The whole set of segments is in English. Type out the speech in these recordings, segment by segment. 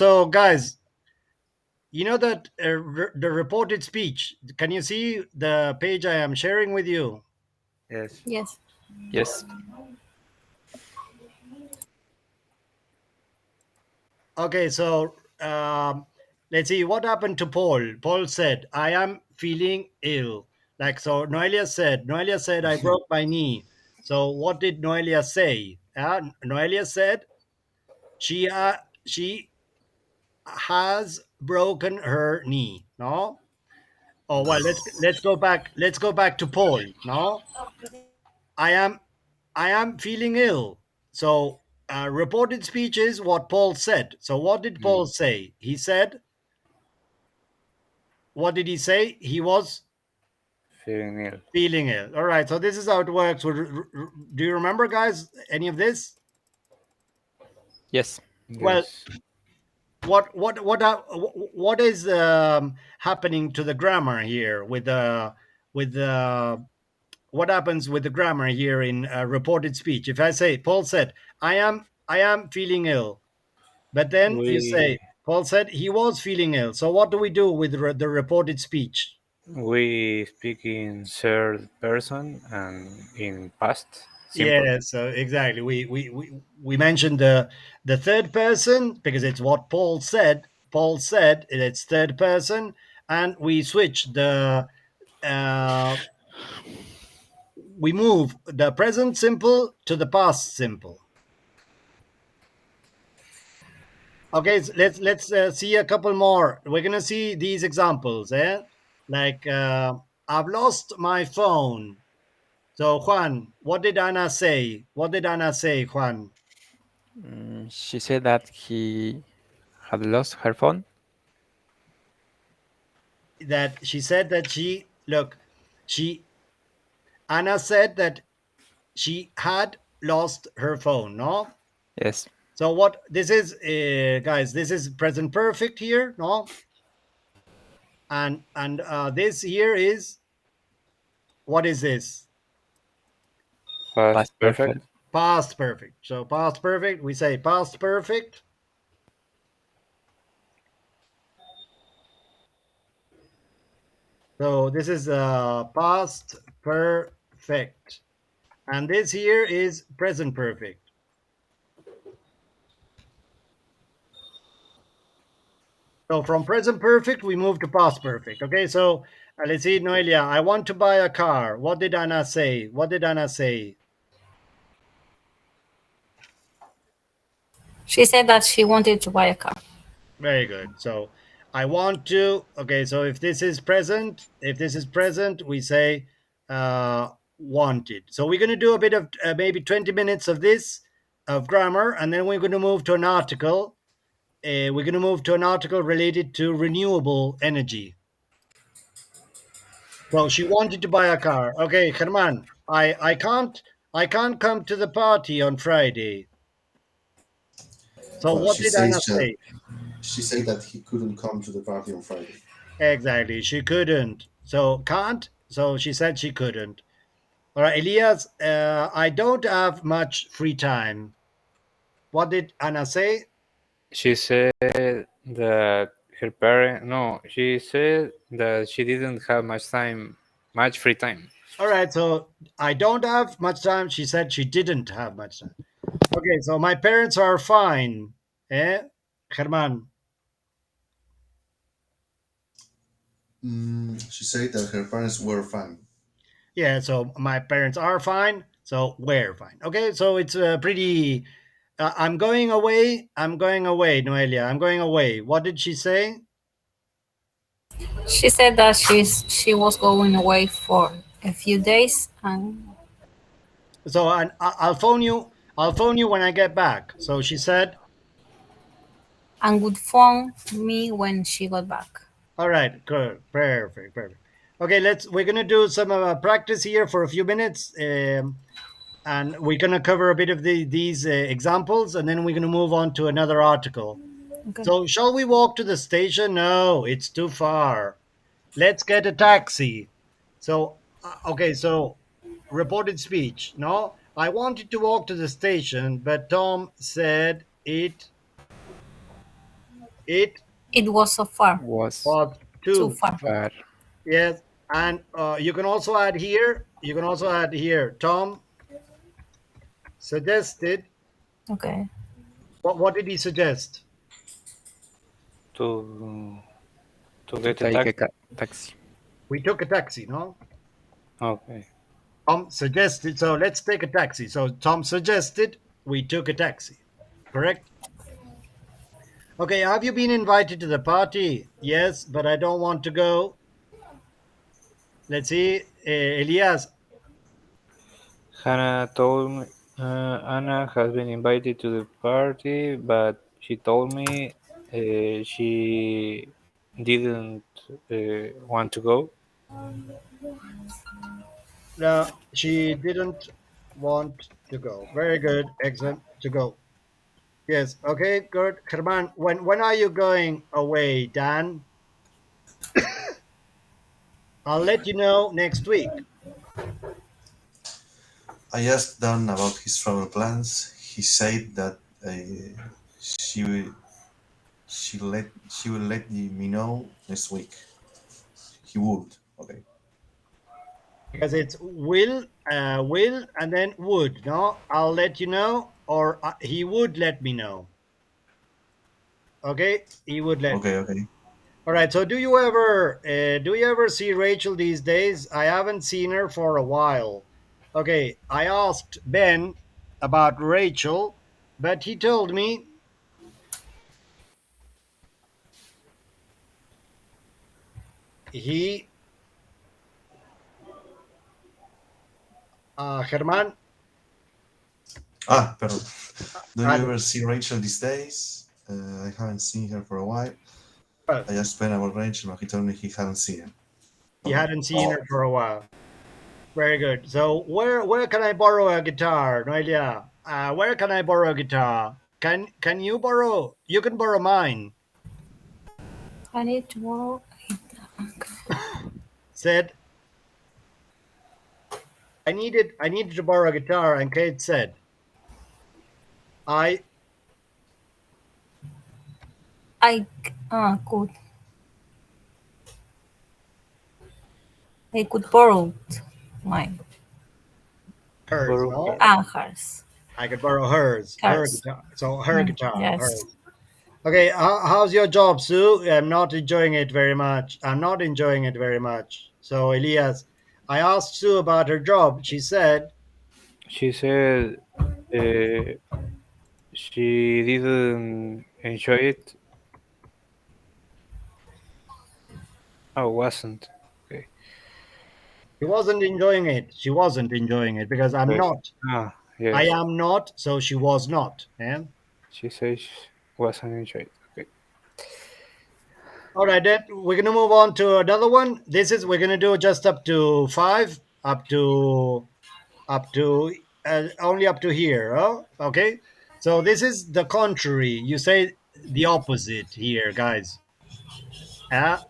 So, guys, you know that the reported speech. Can you see the page I am sharing with you? Yes. Yes. Yes. Okay, so let's see what happened to Paul. Paul said, "I am feeling ill." Like so, Noelia said. Noelia said, "I broke my knee." So, what did Noelia say? Noelia said she has broken her knee. No. Oh well, let's go back. Let's go back to Paul. No, I am I am feeling ill. So reported speech is what Paul said. So what did Paul Mm. say? He said, what did he say? He was Feeling ill. feeling ill. All right. So this is how it works. Do you remember, guys, any of this? Yes. Well, Yes. what is happening to the grammar here with what happens with the grammar here in reported speech? If I say Paul said, I am feeling ill," but then you We say Paul said he was feeling ill. So what do we do with the reported speech? we speak in third person and in past simple. Yeah, so exactly. We mentioned the third person because it's what Paul said. Paul said it's third person, and we switch the uh, we move the present simple to the past simple. Okay, so let's see a couple more. We're gonna see these examples, eh? Like I've lost my phone. So Juan, what did Anna say? What did Anna say, Juan? She said that he had lost her phone. That she said that she Anna said that she had lost her phone. No. Yes. So what this is, guys? This is present perfect here. No. And this here is what is this? Past Past perfect. perfect. Past perfect. So past perfect, we say past perfect. So this is past perfect. And this here is present perfect. So from present perfect, we move to past perfect. Okay, so let's see, Noelia, I want to buy a car. What did Anna say? What did Anna say? She said that she wanted to buy a car. Very good. So I want to. Okay, so if this is present, we say wanted. So we're going to do a bit of maybe 20 minutes of this of grammar, and then we're going to move to an article. We're going to move to an article related to renewable energy. So she wanted to buy a car. Okay, Herman, I can't come to the party on Friday. So Well, what did Anna say? she said that he couldn't come to the party on Friday. Exactly, she couldn't. So can't. So she said she couldn't. All right, Elias, I don't have much free time. What did Anna say? She said that her parent. No, she said that she didn't have much free time. All right, so I don't have much time. She said she didn't have much time. Okay, so my parents are fine. Eh, Herman? She said that her parents were fine. Yeah, so my parents are fine. So we're fine. Okay, so it's pretty. I'm going away. I'm going away, Noelia. I'm going away. What did she say? She said that she was going away for a few days So I'll phone you. I'll phone you when I get back. So she said, and would phone me when she got back. "All right, good, perfect, perfect. Okay, we're gonna do some practice here for a few minutes, and we're gonna cover a bit of these examples, and then we're gonna move on to another article. Okay. So shall we walk to the station? No, it's too far. Let's get a taxi. So okay, so reported speech. No, I wanted to walk to the station, but Tom said it It It was so far. Was was Too too far. far. Yes, and you can also add here. You can also add here. Tom suggested. Okay. What did he suggest? To To get a take a taxi. taxi. We took a taxi, no? Okay. Tom suggested. So let's take a taxi. So Tom suggested we took a taxi. Correct. Okay. Have you been invited to the party? Yes, but I don't want to go. Let's see. Elias. Hannah told me Anna has been invited to the party, but she told me she didn't want to go. No, she didn't want to go. Very good. Excellent. To go. Yes. Okay. Good. Herman, when are you going away, Dan? I'll let you know next week. I asked Dan about his travel plans. He said that she will she will let me know next week. He would. Okay. Because it's will, and then would. No, I'll let you know, or he would let me know. Okay, he would let. Okay. Okay. All right. So, do you ever see Rachel these days? I haven't seen her for a while. Okay, I asked Ben about Rachel, but he told me he Germán. Perdón. Do you ever see Rachel these days? I haven't seen her for a while. Well, I asked Ben about Rachel, but he told me he hadn't seen her. he hadn't seen her for a while. Very good. So where can I borrow a guitar, Noelia? Where can I borrow a guitar? Can you borrow? You can borrow mine. I need to borrow. Said I needed to borrow a guitar, and Kate said I Could. I could borrow mine. hers. Borrow No, her. Hers. I could borrow hers. Her Hers. guitar. So her guitar. Yes. Hers. Okay. How's your job, Sue? I'm not enjoying it very much. So Elias, I asked Sue about her job. She said She said she didn't enjoy it. Oh, wasn't. Okay. she wasn't enjoying it. She wasn't enjoying it because I'm Okay. not. Ah, I yes. am not, so she was not. Yeah. She says wasn't enjoyed. Okay. All right, then we're gonna move on to another one. We're gonna do just up to 5, up to only up to here. Oh, okay. So this is the contrary. You say the opposite here, guys.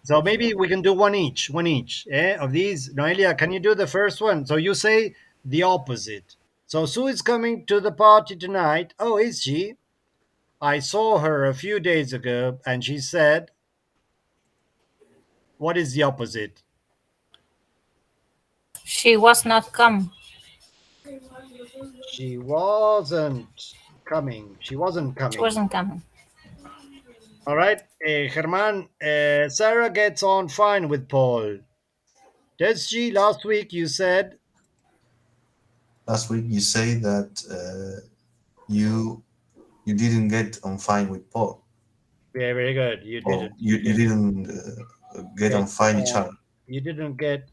So maybe we can do one each. Of these. Noelia, can you do the first one? So you say the opposite. So Sue is coming to the party tonight. Oh, is she? I saw her a few days ago, and she said, "What is the opposite?" She was not come. She wasn't coming. She wasn't coming. She wasn't coming. All right, Germán. Sarah gets on fine with Paul. Does she? Last week you said Last week you say that you didn't get on fine with Paul. yeah, very good. You Or didn't. you didn't get on fine each other. You didn't get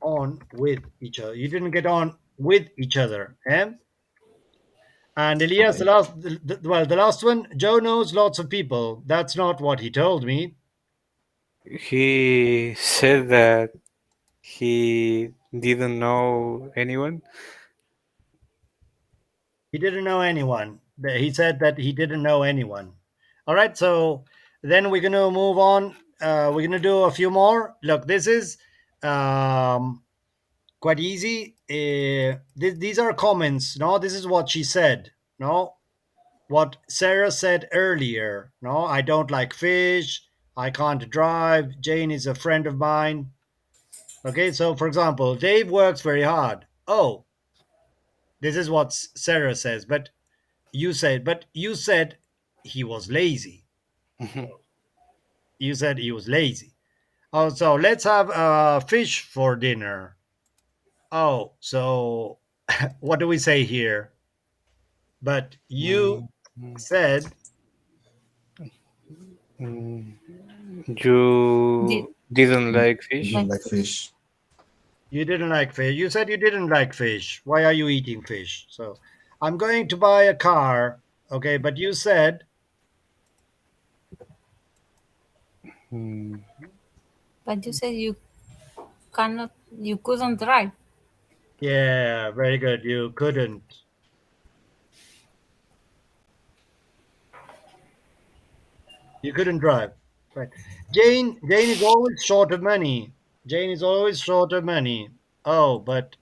on with each other. You didn't get on with each other. Eh? And Elias, Okay. the last one. Joe knows lots of people. That's not what he told me. He said that he didn't know anyone. He didn't know anyone. He said that he didn't know anyone. All right, so then we're gonna move on. We're gonna do a few more. Look, this is quite easy. These are comments. No, this is what she said. No, what Sarah said earlier. No, I don't like fish. I can't drive. Jane is a friend of mine. Okay, so for example, Dave works very hard. Oh, this is what Sarah says, but you said he was lazy. You said he was lazy. Oh, so let's have fish for dinner. Oh, so what do we say here? But you Mm, said mm, Did, You didn't like You fish? didn't like fish. you didn't like fish. You said you didn't like fish. Why are you eating fish? So I'm going to buy a car. Okay, but you said, Mm, but you said you couldn't drive. yeah, very good. You couldn't. You couldn't drive. Right. Jane is always short of money. Jane is always short of money. Oh, but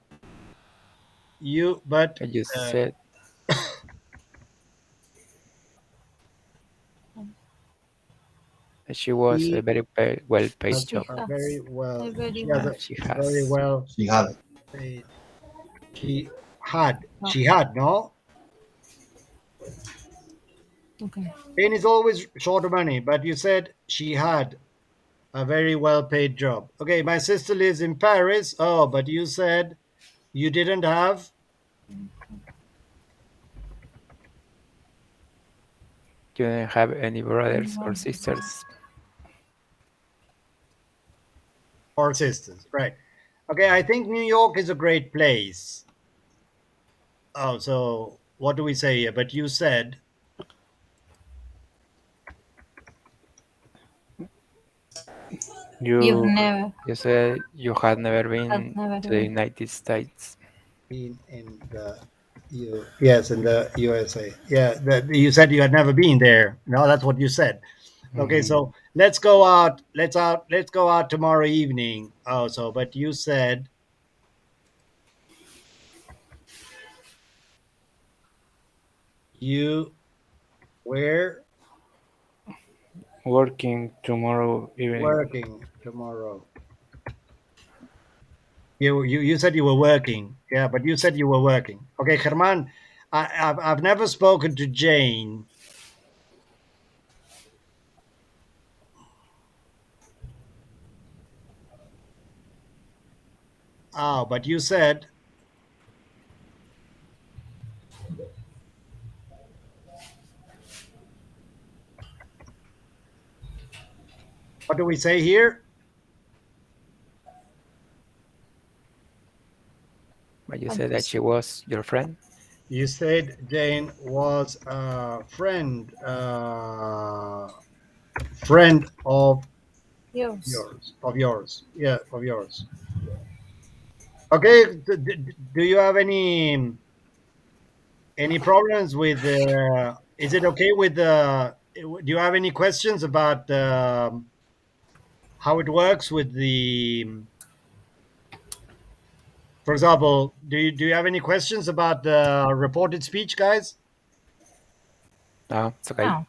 I just uh, said that she was a he very well paid has She job. a has very well. a very She has well. a She very has. well She had. paid. She had. Oh, She had no. okay. Jane is always short of money, but you said she had a very well paid job. Okay, my sister lives in Paris. Oh, but you said you didn't have. You didn't have any brothers or Anyone? sisters. Or sisters, right? Okay, I think New York is a great place. Oh, so what do we say here? But you said, You've You never You said you had never had been never to the been. United States. been in the yes, in the USA. Yeah, you said you had never been there. No, that's what you said. Okay, mhm. so let's go out. Let's go out tomorrow evening. Oh, so but you said you were Working tomorrow evening. working tomorrow. You said you were working. Yeah, but you said you were working. Okay, German, I've never spoken to Jane. Oh, but you said what do we say here? But you But said you that she was your friend. You said Jane was a friend of yours. yours. Yeah, of yours. Okay. Do you have any problems with? Is it okay with the? Do you have any questions about how it works with the? For example, do you have any questions about the reported speech, guys? No, it's okay. No.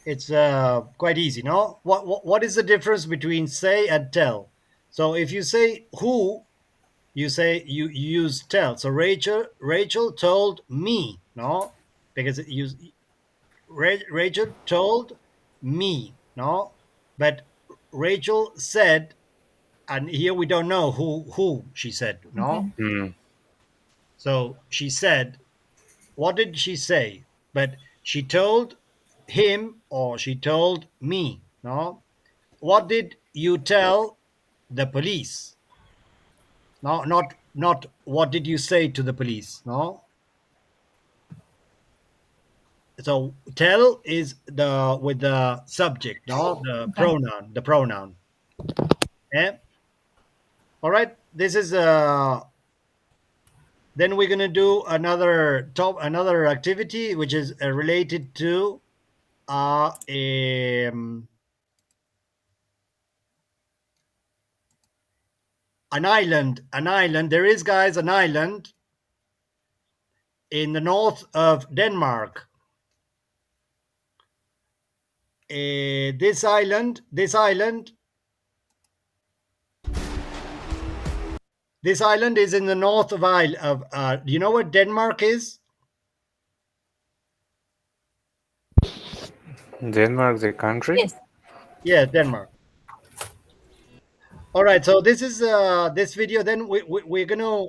It's quite easy, no? What is the difference between say and tell? So if you say who, you say you use tell. So Rachel told me, no, because it use Rachel told me, no, but Rachel said, and here we don't know who she said, Okay. no. Mm. So she said, what did she say? But she told him or she told me, no. What did you tell the police? No, not what did you say to the police? No. So tell is the with the subject, no, the Okay. pronoun. Yeah. All right. This is then we're gonna do another activity which is related to um, an island. An island. There is, guys, an island in the north of Denmark. this island is in the north of Ireland. Do you know what Denmark is? Denmark, the country? Yes. Yeah, Denmark. All right, so this is this video. Then we're gonna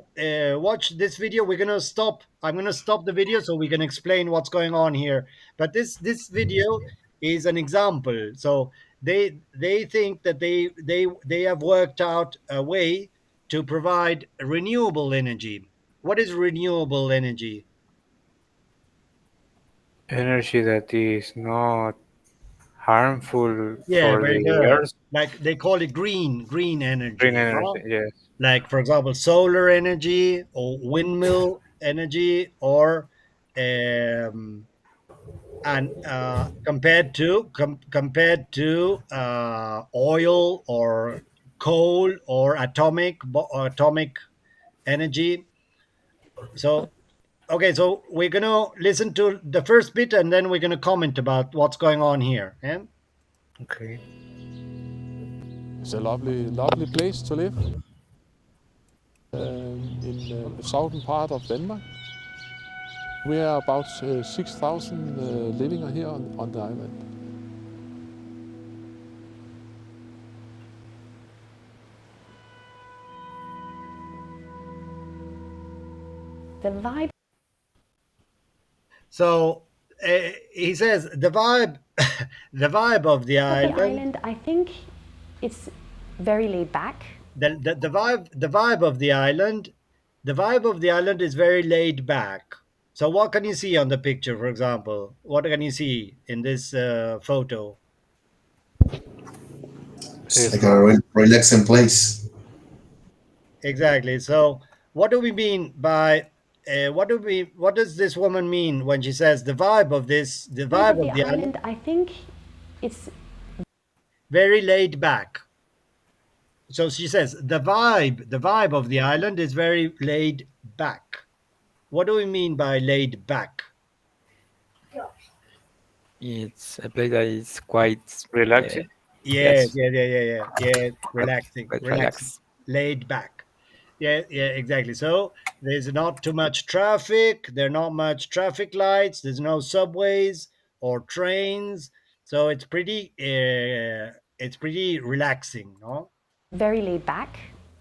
watch this video. We're gonna stop. I'm gonna stop the video so we can explain what's going on here. But this video is an example. So they think that they have worked out a way to provide renewable energy. What is renewable energy? Energy that is not harmful Yeah, for very the good. earth. Like they call it green energy. Green no? energy, yes. Like for example solar energy or windmill energy, or and compared to oil or coal or atomic energy. So okay, so we're gonna listen to the first bit and then we're gonna comment about what's going on here. Yeah? Okay. It's a lovely place to live in the southern part of Denmark. We are about 6,000 living here on the island. The vibe So he says the vibe the vibe of the of the island, island, I think it's very laid back. the vibe of the island, the vibe of the island is very laid back. So what can you see on the picture, for example? What can you see in this photo? It's like a relaxing place. Exactly. So what do we mean by what does this woman mean when she says the vibe of the vibe of the island, I think it's very laid back? So she says the vibe of the island is very laid back. What do we mean by laid back? It's a place that is quite Relaxing. Yes, Yes. yeah. Relaxing, quite relaxing, relaxed. laid back. Yeah, exactly. So there's not too much traffic. There are not much traffic lights. There's no subways or trains. So it's pretty relaxing, no? very laid back.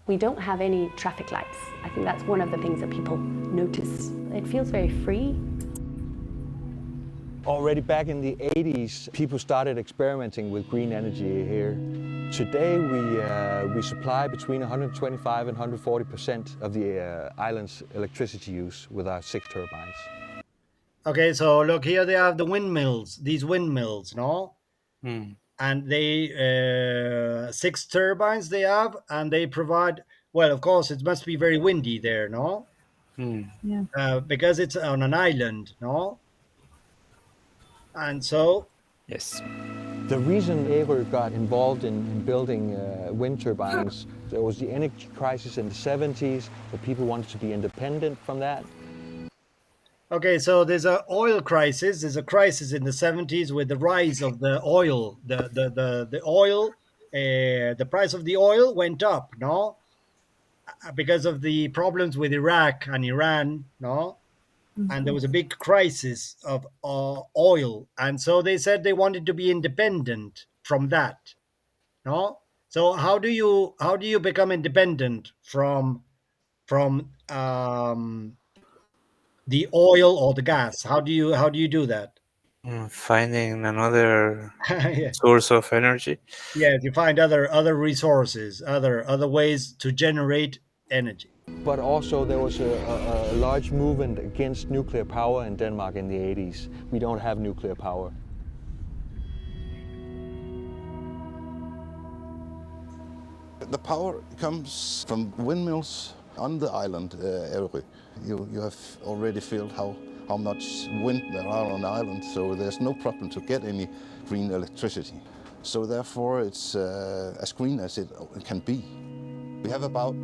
We don't have any traffic lights. I think that's one of the things that people notice. It feels very free. Already back in the 80s, people started experimenting with green energy here. Today, we supply between 125 and 140% of the island's electricity use with our 6 turbines. Okay, so look here, they have the windmills, these windmills, no? Hmm. And they 6 turbines they have, and they provide. Well, of course, it must be very windy there, no? Hmm. Because it's on an island, no? And so Yes. The reason Ærø got involved in building wind turbines, there was the energy crisis in the 70s, where people wanted to be independent from that. okay, so there's a oil crisis. There's a crisis in the 70s with the rise of the oil. The oil, the price of the oil went up, no? Because of the problems with Iraq and Iran, no? And there was a big crisis of oil, and so they said they wanted to be independent from that, no? So how do you become independent from the oil or the gas? How do you do that? Finding another Yeah. source of energy. Yes, you find other resources, other ways to generate energy. But also there was a large movement against nuclear power in Denmark in the 80s. We don't have nuclear power. The power comes from windmills on the island, Ærø. You have already felt how much wind there are on the island, so there's no problem to get any green electricity. So therefore it's as green as it can be. We have about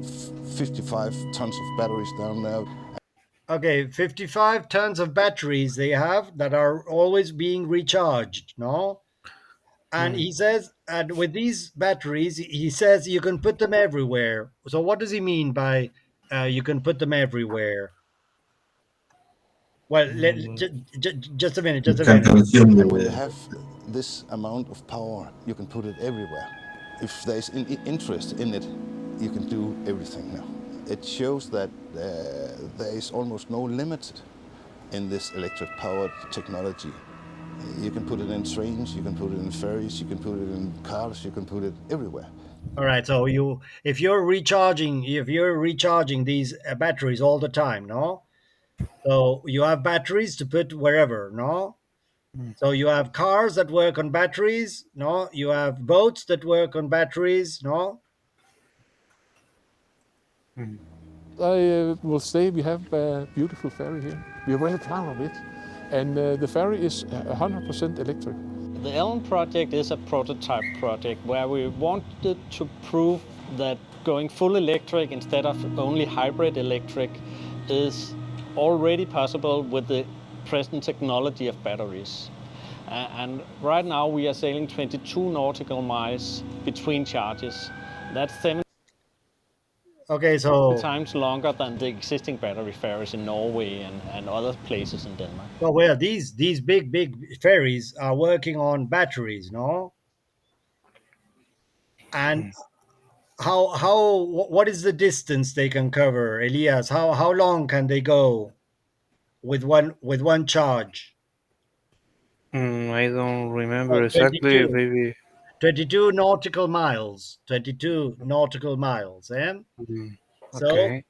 55 tons of batteries down there. Okay, 55 tons of batteries they have that are always being recharged, no? And he says, and with these batteries, he says you can put them everywhere. So what does he mean by you can put them everywhere? Well, just a minute, just You a can minute. consume And when you the have this amount of power, you can put it everywhere. If there's interest in it, you can do everything now. It shows that there is almost no limit in this electric powered technology. You can put it in trains, you can put it in ferries, you can put it in cars, you can put it everywhere. All right. So if you're recharging these batteries all the time, no. So you have batteries to put wherever, no. So you have cars that work on batteries, no. You have boats that work on batteries, no. I will say we have a beautiful ferry here. We are very proud of it. And the ferry is 100% electric. The Ellen project is a prototype project where we wanted to prove that going full electric instead of only hybrid electric is already possible with the present technology of batteries. And right now we are sailing 22 nautical miles between charges. That's 7 Okay, so times longer than the existing battery ferries in Norway and other places in Denmark. well, these big ferries are working on batteries, no? And what is the distance they can cover, Elias? How long can they go with one charge? I don't remember Oh, exactly. Maybe 22 nautical miles. 22 nautical miles, eh? So okay.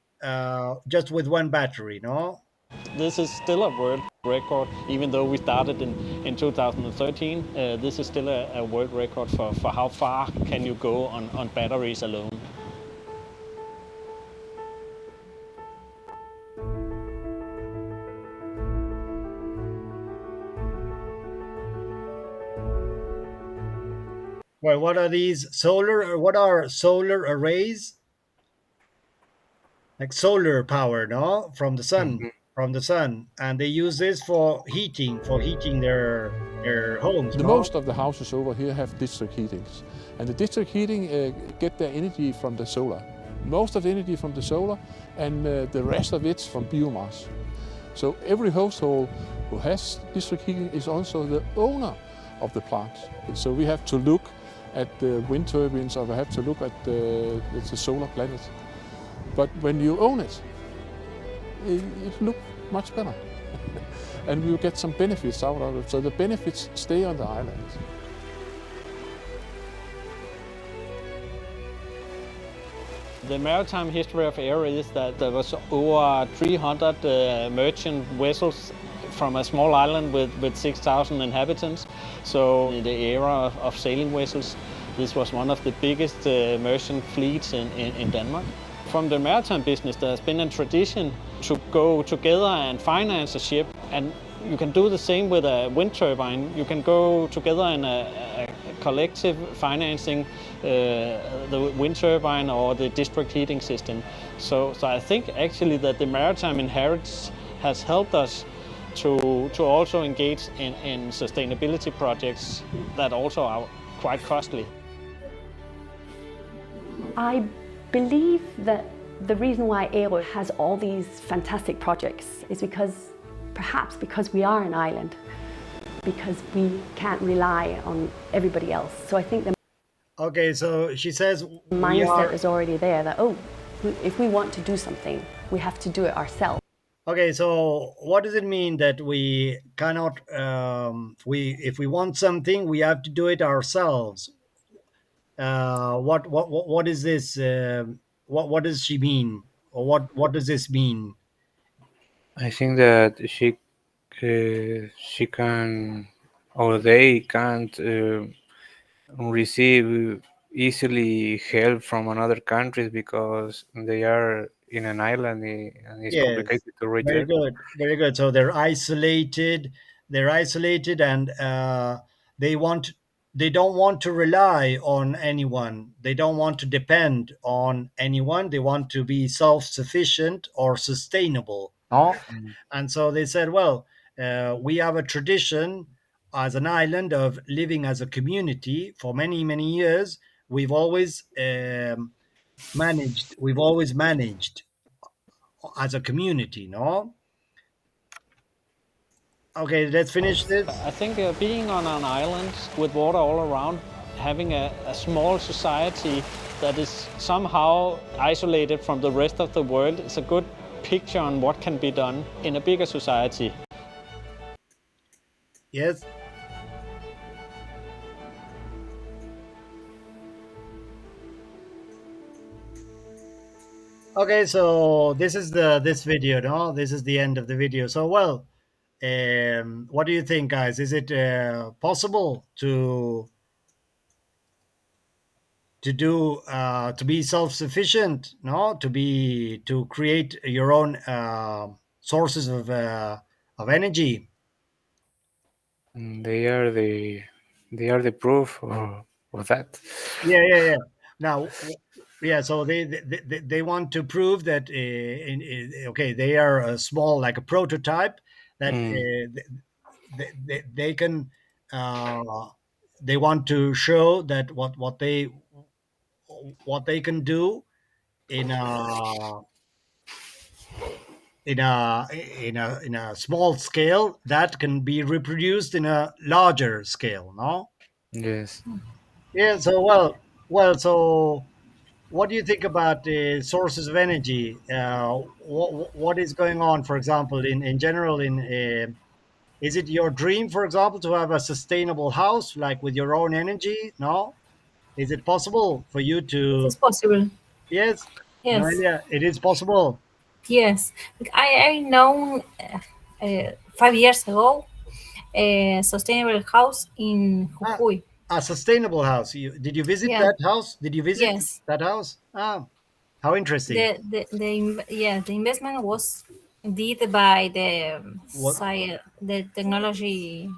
just with one battery, no? This is still a world record, even though we started in 2013. This is still a world record for how far can you go on batteries alone. Well, what are these what are solar arrays? Like solar power, no? From the sun, and they use this for heating their homes. The no? most of the houses over here have district heatings. And the district heating get their energy from the solar. Most of the energy from the solar and the rest of it's from biomass. So every household who has district heating is also the owner of the plant. So we have to look at the wind turbines, or we have to look at the solar planet. But when you own it, it looks much better. And we'll get some benefits out of it. So the benefits stay on the island. The maritime history of Ærø is that there was over 300 merchant vessels from a small island with 6,000 inhabitants. So in the era of sailing vessels, this was one of the biggest merchant fleets in Denmark. From the maritime business, there's been a tradition to go together and finance a ship, and you can do the same with a wind turbine. You can go together in a collective financing the wind turbine or the district heating system. So I think actually that the maritime inheritance has helped us to also engage in sustainability projects that also are quite costly. I believe that the reason why Ærø has all these fantastic projects is perhaps because we are an island, because we can't rely on everybody else. So I think the Okay, so she says mindset is already there that, if we want to do something, we have to do it ourselves. Okay, so what does it mean that we cannot if we want something, we have to do it ourselves? What is this? What does she mean? Or what does this mean? I think that she can, or they can't receive easily help from another countries because they are in an island and it's complicated to reach Very there. good, very good. So they're isolated, and they don't want to rely on anyone. They don't want to depend on anyone. They want to be self-sufficient or sustainable. No, and so they said, well, we have a tradition as an island of living as a community for many years, we've always managed as a community, no? Okay, let's finish this. I think being on an island with water all around, having a small society that is somehow isolated from the rest of the world is a good picture on what can be done in a bigger society. Yes. Okay, so this is this video, no? This is the end of the video. So, well, what do you think, guys? Is it possible to do to be self-sufficient, no? To create your own sources of energy? They are the proof of that. Yeah. Now, yeah. So they want to prove that okay, they are a small, like a prototype that they can. They want to show that what they can do in a small scale that can be reproduced in a larger scale, no? Yes. Yeah. So so what do you think about the sources of energy? What is going on, for example, in general? Is it your dream, for example, to have a sustainable house, like with your own energy? No, is it possible for you It to? is possible. Yes, Yes. Noelia, it is possible. Yes. I know 5 years ago a sustainable house in Jujuy. A sustainable house. Did you visit Yeah. that house? Did you visit Yes. that house? Ah, how interesting. The investment was did by the What? the technology.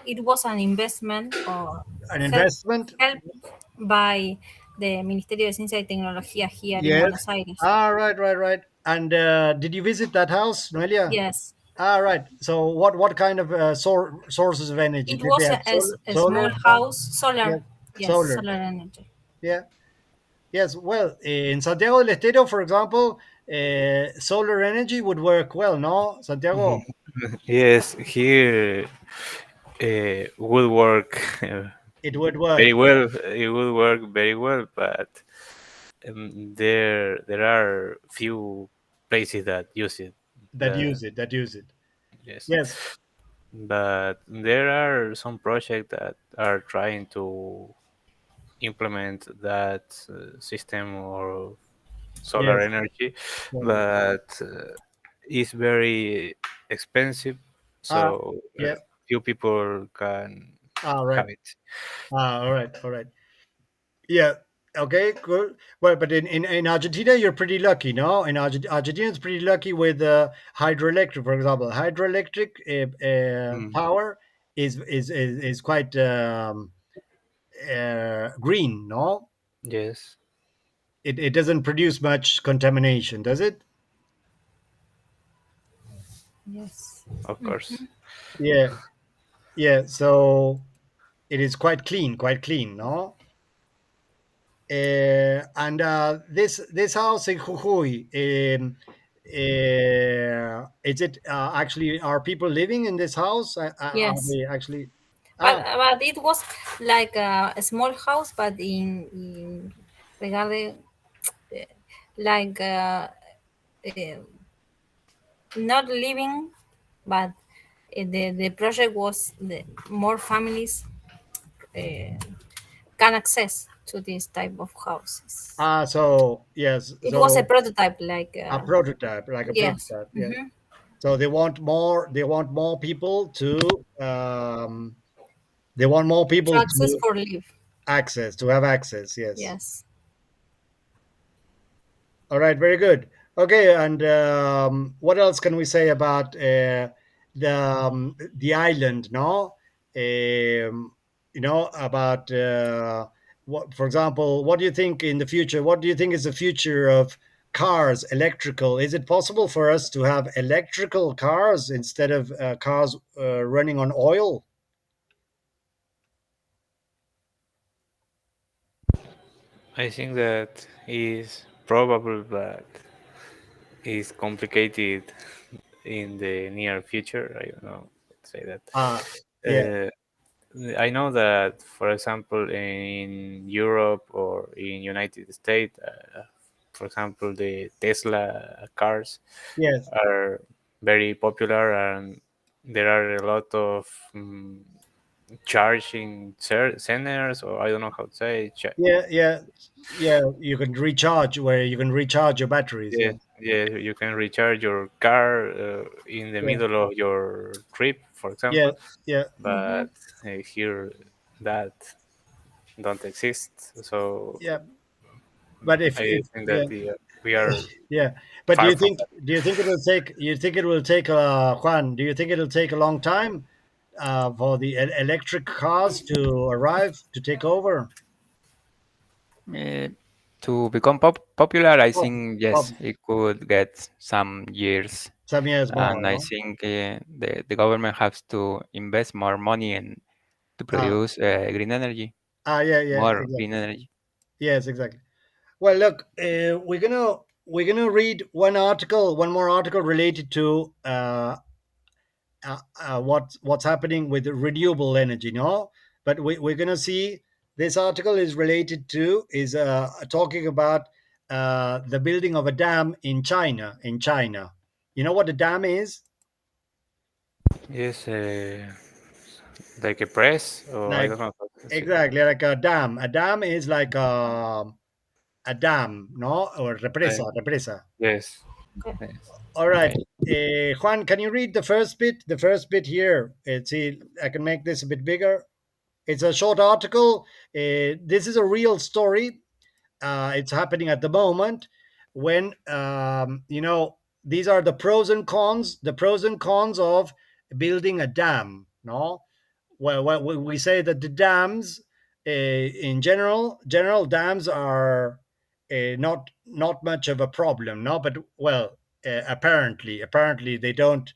It was an investment or An investment? help by the Ministerio de Ciencia y Tecnología here in Yes. Buenos Aires. Ah, right. And did you visit that house, Noelia? Yes. Ah, right. So what kind of sources of energy? It Did was they have a solar? small house, solar. Yes, Yes, solar. solar energy. Yeah. Yes. Well, in Santiago del Estero, for example, solar energy would work well, no, Santiago? Yes, here would work. It would work very well. It would work very well, but there are few places that use it. That use it. Yes. Yes. But there are some projects that are trying to implement that system or solar Yes. energy, but it's very expensive, so yeah. few people can Right. have it. All right. Yeah. Okay. Good. Well, but in Argentina, you're pretty lucky, no? In Argentina, it's pretty lucky with hydroelectric, for example. Hydroelectric power is quite green, no? Yes. It doesn't produce much contamination, does it? Yes. Of course. Yeah. So it is quite clean, no? And this house in Jujuy, is it actually, are people living in this house? Yes. Are they actually? But it was like a small house, but in regarding like not living, but the project was more families can access to this type of houses. So yes, It was a prototype, like a prototype, yes. prototype. Yeah. So they want more people to To access for live. To have access. Yes. Yes. All right, very good. Okay, and what else can we say about the island? No, about what, for example, what do you think in the future? What do you think is the future of cars electrical, is it possible for us to have electrical cars instead of cars running on oil? I think that is probable, but is complicated in the near future. I don't know. Let's say that. Yeah. I know that, for example, in Europe or in United States, for example, the Tesla cars Yes. are very popular, and there are a lot of charging centers, or I don't know how to say. Yeah. You can recharge your batteries. Yeah, you can recharge your car in the Yeah. middle of your trip, for Yeah. example. Yeah. But here that don't exist. So Yeah. But if I think that we are yeah. But far from that. do you think it will take Juan? Do you think it'll take a long time for the electric cars to arrive to take over? To become popular, I Pop, think pop, yes, it could get some years, some years more, and I no? think the government has to invest more money and to Ah, produce green energy, yeah, more green exactly. energy. Yes, exactly. Well, look, we're gonna read one more article related to what's happening with renewable energy, no? But we're gonna see this article is related to is talking about the building of a dam in China. In China, you know what a dam is? Yes, like a press, or I Like don't know how to say. exactly like a dam. A dam is like a dam, no, or represa, Like, represa. yes, yes. All right, Okay. Juan, can you read the first bit? The first bit here. See, I can make this a bit bigger. It's a short article. This is a real story. It's happening at the moment when these are the pros and cons. The pros and cons of building a dam. No, well, we say that the dams, in general dams are not much of a problem. No, but well, apparently they don't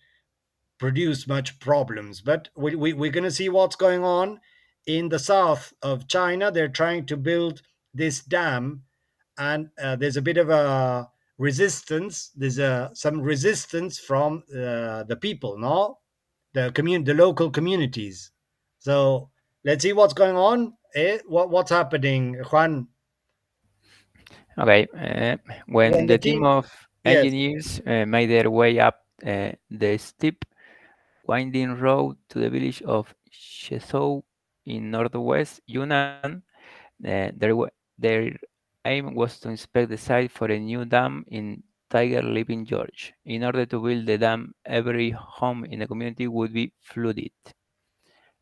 produce much problems. But we're going to see what's going on in the south of China. They're trying to build this dam, and there's a bit of a resistance. There's some resistance from the people, no, the local communities. So let's see what's going on. What's happening, Juan? Okay. When When the the team team, of yes, engineers made their way up the steep, winding road to the village of Shezhou in northwest Yunnan, their aim was to inspect the site for a new dam in Tiger Living Gorge. In order to build the dam, every home in the community would be flooded.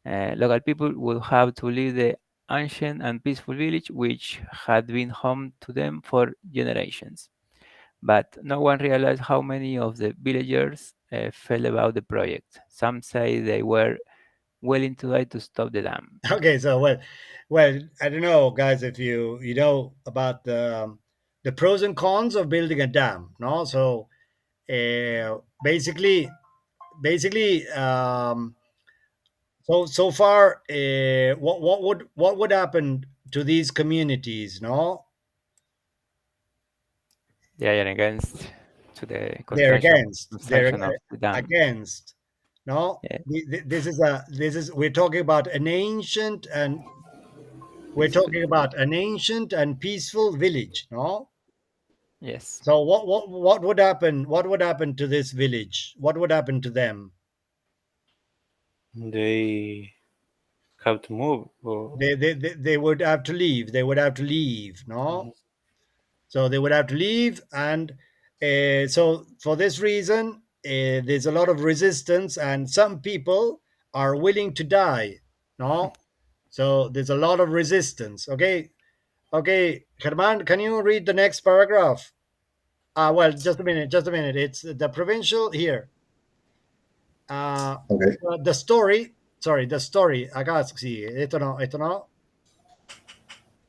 Local people would have to leave the ancient and peaceful village, which had been home to them for generations. But no one realized how many of the villagers felt about the project. Some say they were willing to die to stop the dam. okay. So well, I don't know, guys, if you know about the pros and cons of building a dam. No, so basically, so far, what would happen to these communities? No, They are against to the they're construction against. They're construction of the dam. against. No, Yeah, this is we're talking about an ancient and we're peaceful. talking about an ancient and peaceful village. No, Yes. so what would happen? What would happen to this village? What would happen to them? They have to move. They would have to leave. They would have to leave. No, so they would have to leave, and so for this reason, there's a lot of resistance, and some people are willing to die. No, so there's a lot of resistance. Okay, Germán, can you read the next paragraph? Well, just a minute. It's the provincial here. Okay. The story. Sorry, the story. Acá sí. Esto no.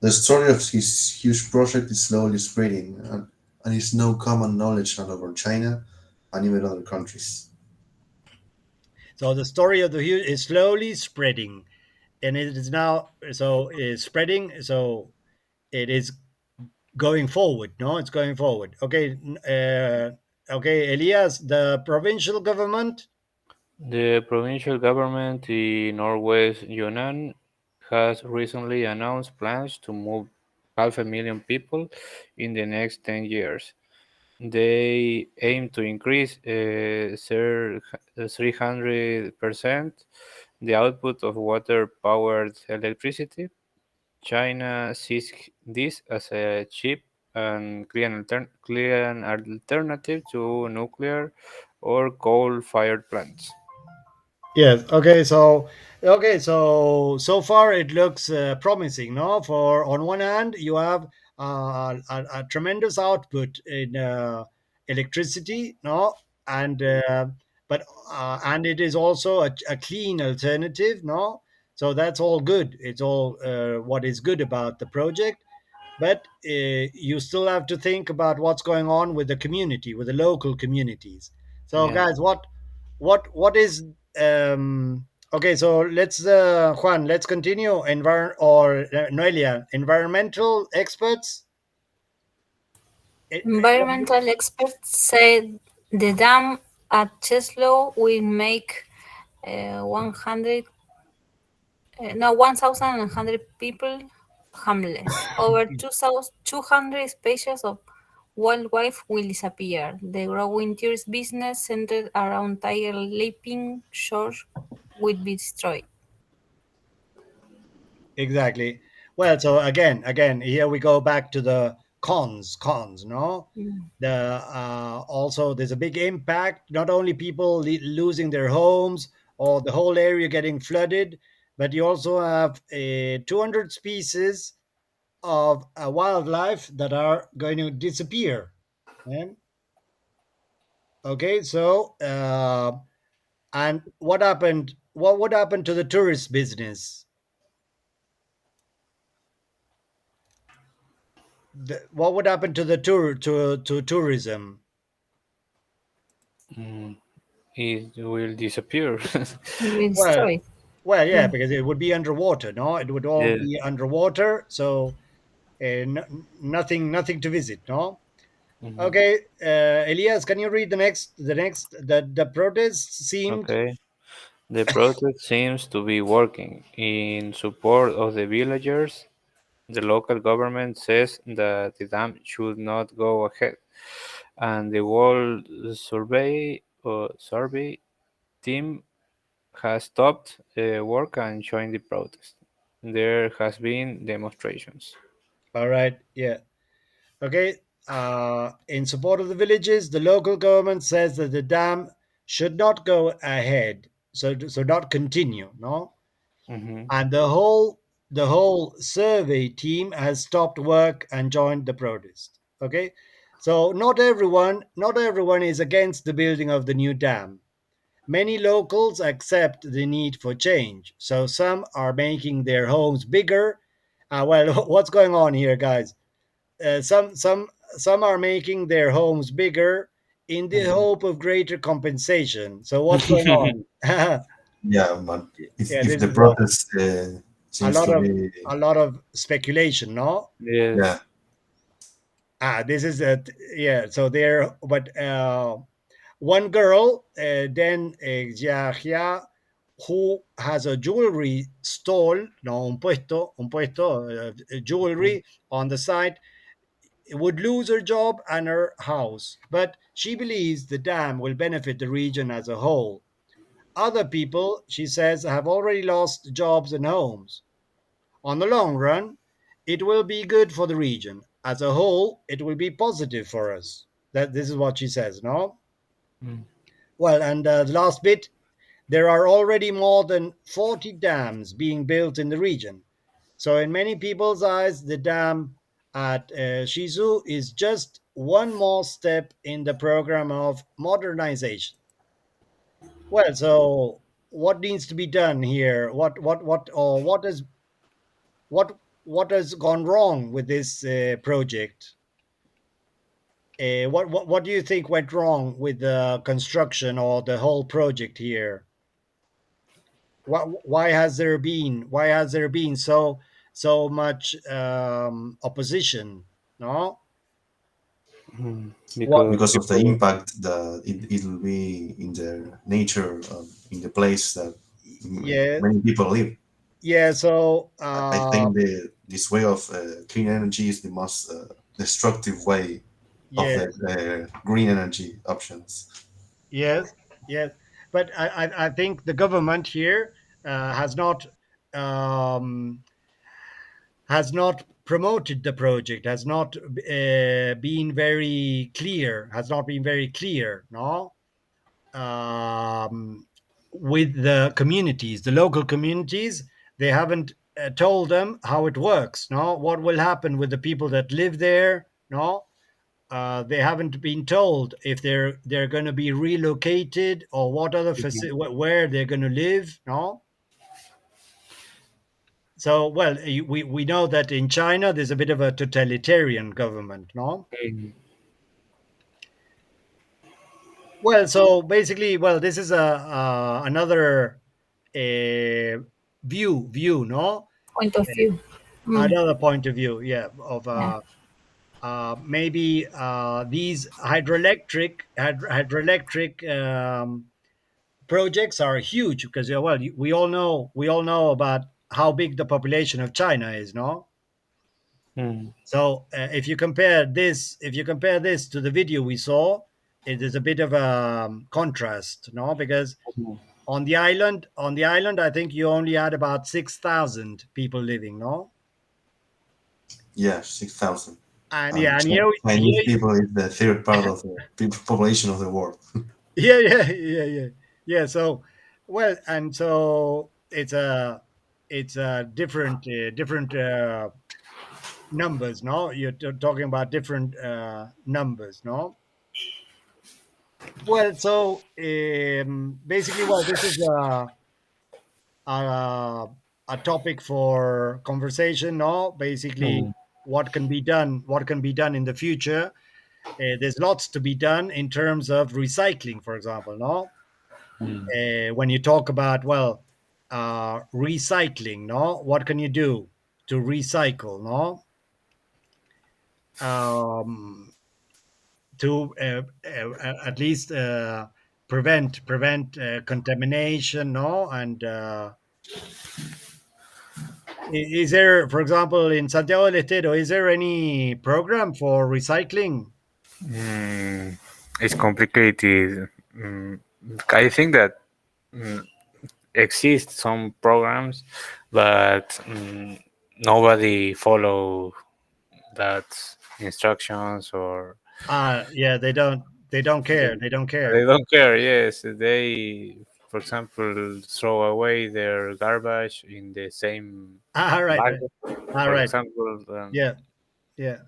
The story of his huge project is slowly spreading, and is no common knowledge all over China and even other countries. So the story of the huge is slowly spreading, and it is now is spreading. So it is going forward. No, it's going forward. Okay, okay, Elias, the provincial government. The provincial government in northwest Yunnan has recently announced plans to move 500,000 people in the next 10 years. They aim to increase 300% the output of water-powered electricity. China sees this as a cheap and clean alternative to nuclear or coal-fired plants. Yes. So far it looks promising. No, for on one hand you have a tremendous output in electricity. No, and but and it is also a clean alternative. No, so that's all good. It's all what is good about the project. But you still have to think about what's going on with the community, with the local communities. So, Yeah. guys, what is okay? So let's Juan, let's continue. Noelia, environmental experts. Environmental experts said the dam at Cheslow will make 100 no 1,100 people homeless. Over 200 species of wildlife will disappear. The growing tourist business centered around tiger leaping shores will be destroyed. Exactly. Well, so again, here we go back to the cons. No, Mm. the also there's a big impact. Not only people losing their homes or the whole area getting flooded, but you also have 200 species of wildlife that are going to disappear. Yeah? Okay, so and what happened? What would happen to the tourist business? What would happen to the to tourism? Mm, it will disappear. Will be Well, destroyed. yeah, Yeah. because it would be underwater. No, it would all Yeah. be underwater. So nothing to visit. No. Mhm. Okay, Elias, can you read the protests seemed. Okay. The protest seems to be working. In support of the villagers, the local government says that the dam should not go ahead, and the World Survey team has stopped work and joined the protest. There has been demonstrations. All right, yeah. Okay, in support of the villages, the local government says that the dam should not go ahead, so not continue. No, Mhm. and the whole survey team has stopped work and joined the protest. Okay, so not everyone is against the building of the new dam. Many locals accept the need for change, so some are making their homes bigger. Well, what's going on here, guys? Some are making their homes bigger in the Mhm. hope of greater compensation. So what's going on? Yeah, Yeah, but if this the is protest a seems lot to of be, a lot of speculation, no? yeah, Yes. This is a yeah. So there, but one girl, then Yahya, who has a jewelry stall, no, un puesto, Mhm. jewelry on the side, would lose her job and her house. But she believes the dam will benefit the region as a whole. Other people, she says, have already lost jobs and homes. On the long run, it will be good for the region. As a whole, it will be positive for us. That this is what she says, no? Mm. Well, and the last bit, there are already more than 40 dams being built in the region. So, in many people's eyes, the dam at Shizu is just one more step in the program of modernization. Well, so what needs to be done here? Or what has gone wrong with this project? What do you think went wrong with the construction or the whole project here? Why has there been so much opposition? No, what? Because Because of the people, impact that it'll be in the nature, in the place that Yeah, many people live. yeah. So I think this way of clean energy is the most destructive way of yes, the green energy options. yes, yes. But I think the government here has not um, promoted the project, has not been very clear, has not been very clear. No, um, with the communities, the local communities, they haven't told them how it works. No, what will happen with the people that live there? No, they haven't been told if they're going to be relocated or what other where they're going to live. No, so well, we know that in China there's a bit of a totalitarian government. No, mm, well, so basically, well, this is a another view, no, Point of view. Mm, another point of view, yeah, of yeah. maybe these hydroelectric projects are huge because, yeah, well, we all know about how big the population of China is, no. mm, So if you compare this to the video we saw, it is a bit of a contrast, no, because mm, on the island, I think you only had about 6,000 people living, no, Yeah, 6,000. and yeah, And and here, Chinese people is the third part of the population of the world. yeah, yeah. So, well, and so it's a different numbers, no. You're talking about different numbers, no. Well, so basically, well, this is a a topic for conversation, no. Basically, mm, what can be done in the future. There's lots to be done in terms of recycling, for example, no. mm. When you talk about, well, recycling, no, what can you do to recycle, no, um, to at least prevent contamination, no, and is there, for example, in Santiago del Estero, is there any program for recycling? Mm, it's complicated. I think that mm, exist some programs, but nobody follow that instructions, or Yeah, they don't care, they don't they care. don't care. Yes, they, for example, throw away their garbage in the same All right, bag. right. All For right. example, Yeah, yeah.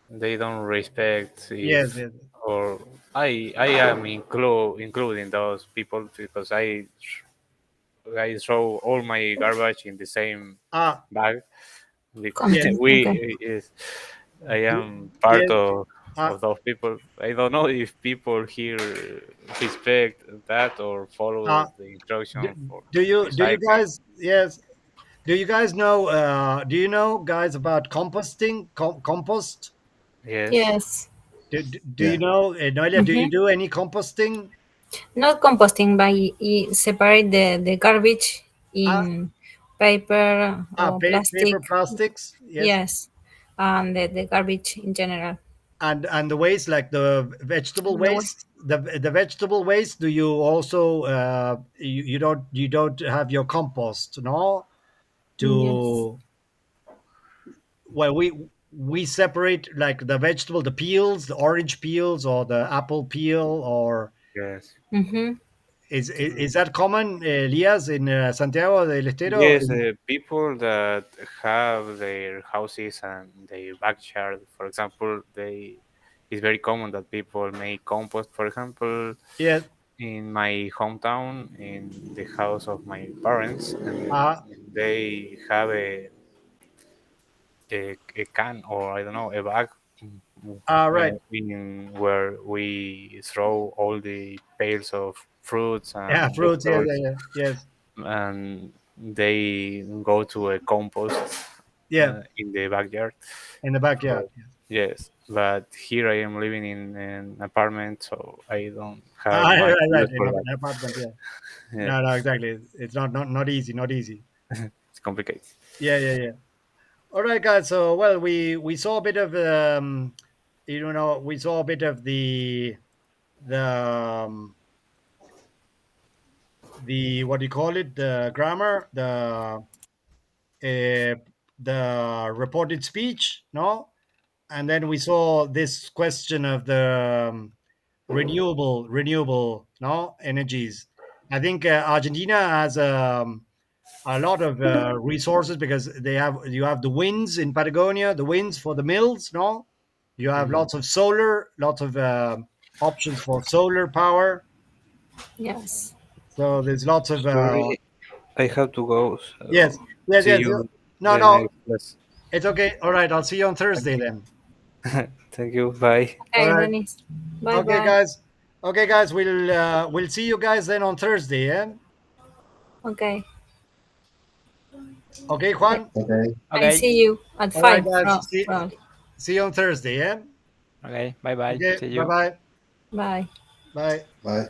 they don't respect Yes, if, yes. or I am including those people, because I throw all my garbage in the same Ah, bag, because yes, Content. Okay. we is I am part yes. of those people. I don't know if people here respect that or Uh, follow the do, instruction for do you recycling. guys, yes, do you guys know, do you know, guys, about composting, compost? Yes. Yes. Do you Yeah. know, Noelia, do you Mm-hmm. do any composting? Not composting, but separate the garbage Ah, in paper or paper plastic. plastics, yes. Yes. And the garbage in general. And the waste, like the vegetable The way. waste, the vegetable waste, do you also you don't have your compost, no, Yes. to, well, we separate like the vegetable, the peels, the orange peels or the apple peel, or Yes. Mm-hmm. is that common, Elias, in Santiago del Estero? Yes, people that have their houses and their backyard, for example, they it's very common that people make compost. For example, Yes. in my hometown, in the house of my parents, and uh, they have a can, or I don't know, a bag Right. in where we throw all the bales of fruits Yeah, and fruits. Yeah, vegetables, yeah, yeah. Yes. and they go to a compost Yeah, in the backyard. in the backyard. So, yes, but here I am living in an apartment, so I don't have Right, much right. use In for an that. apartment. Yeah. Yeah, No, no, exactly. It's not easy. Not easy. it's complicated. Yeah, yeah, yeah. All right, guys. So, well, we saw a bit of we saw a bit of the the what do you call it? The grammar, the reported speech, no? And then we saw this question of the renewable no energies. I think Argentina has a lot of resources because you have the winds in Patagonia, the winds for the mills, no? You have Mhm. lots of solar, lots of options for solar power. Yes. So there's lots of Sorry, I have to go. yes, So yes, see yes. you No, the no, next class. it's okay. All right, I'll see you on Thursday then. Thank you. Bye. All Okay, right. Dennis. Bye Okay, bye. guys. Okay, guys. We'll see you guys then on Thursday. Yeah. Okay. Okay, Juan. Okay. I Okay. see you at All right, 5 guys. probably. See you on Thursday. Yeah. Okay. Bye bye. Okay. See Bye you. bye. Bye. Bye. Bye.